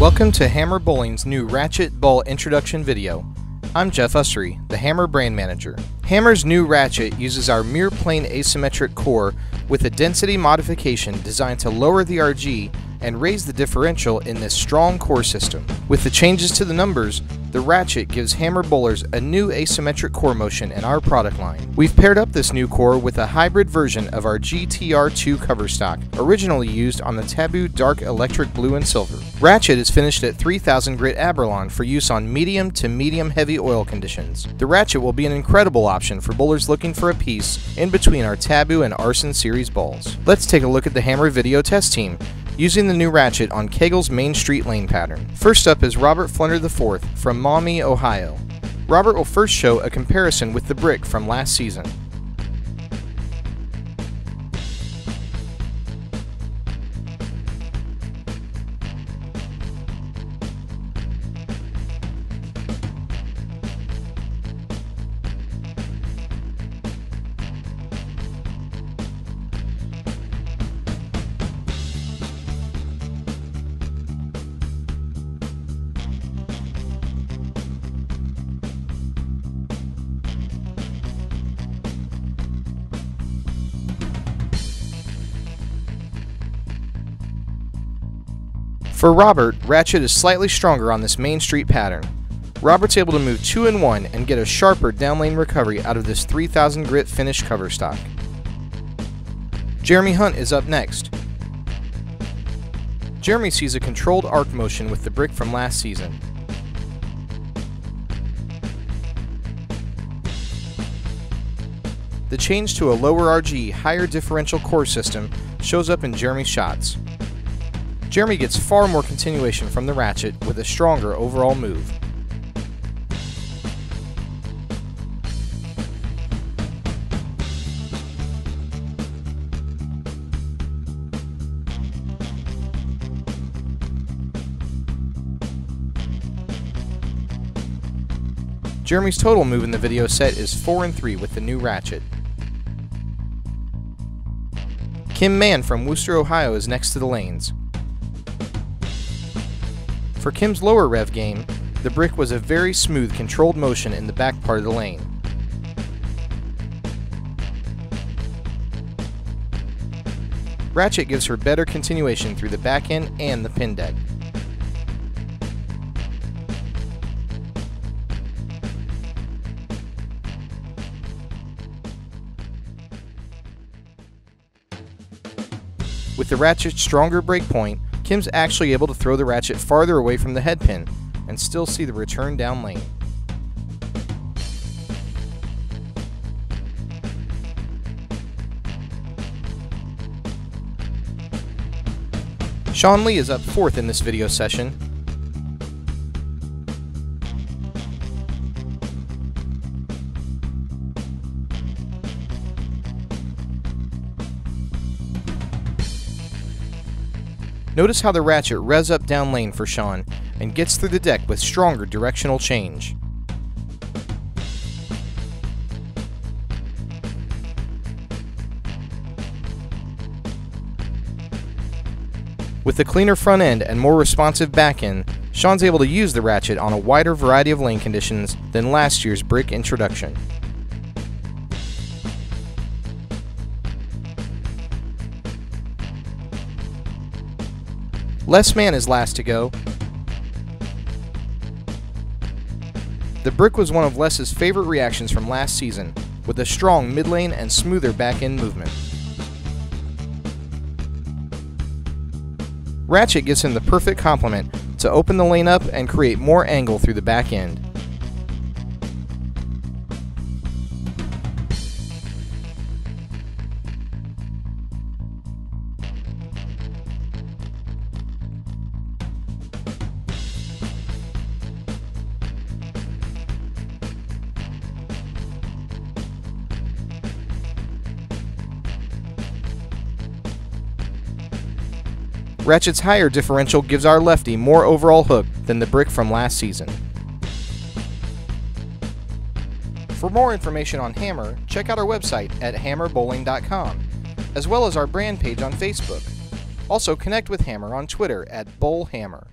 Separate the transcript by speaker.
Speaker 1: Welcome to Hammer Bowling's new Ratchet Ball introduction video. I'm Jeff Ussery, the Hammer brand manager. Hammer's new Ratchet uses our mirror plane asymmetric core with a density modification designed to lower the RG and raise the differential in this strong core system. With the changes to the numbers, the Ratchet gives Hammer bowlers a new asymmetric core motion in our product line. We've paired up this new core with a hybrid version of our GTR2 cover stock, originally used on the Taboo Dark Electric Blue and Silver. Ratchet is finished at 3000 grit Abralon for use on medium to medium heavy oil conditions. The Ratchet will be an incredible option for bowlers looking for a piece in between our Taboo and Arson series balls. Let's take a look at the Hammer video test team using the new Ratchet on Kegel's Main Street lane pattern. First up is Robert Flutter IV from Maumee, Ohio. Robert will first show a comparison with the brick from last season. For Robert, Ratchet is slightly stronger on this Main Street pattern. Robert's able to move 2 and 1 and get a sharper downlane recovery out of this 3000 grit finished cover stock. Jeremy Hunt is up next. Jeremy sees a controlled arc motion with the brick from last season. The change to a lower RG, higher differential core system shows up in Jeremy's shots. Jeremy gets far more continuation from the Ratchet with a stronger overall move. Jeremy's total move in the video set is 4 and 3 with the new Ratchet. Kim Mann from Wooster, Ohio is next to the lanes. For Kim's lower rev game, the brick was a very smooth, controlled motion in the back part of the lane. Ratchet gives her better continuation through the back end and the pin deck. With the Ratchet's stronger break point, Kim's actually able to throw the Ratchet farther away from the head pin and still see the return down lane. Sean Lee is up 4th in this video session. Notice how the Ratchet revs up down lane for Sean and gets through the deck with stronger directional change. With the cleaner front end and more responsive back end, Sean's able to use the Ratchet on a wider variety of lane conditions than last year's brick introduction. Les Mann is last to go. The brick was one of Les's favorite reactions from last season, with a strong mid lane and smoother back end movement. Ratchet gives him the perfect complement to open the lane up and create more angle through the back end. Ratchet's higher differential gives our lefty more overall hook than the brick from last season. For more information on Hammer, check out our website at hammerbowling.com, as well as our brand page on Facebook. Also connect with Hammer on Twitter at BowlHammer.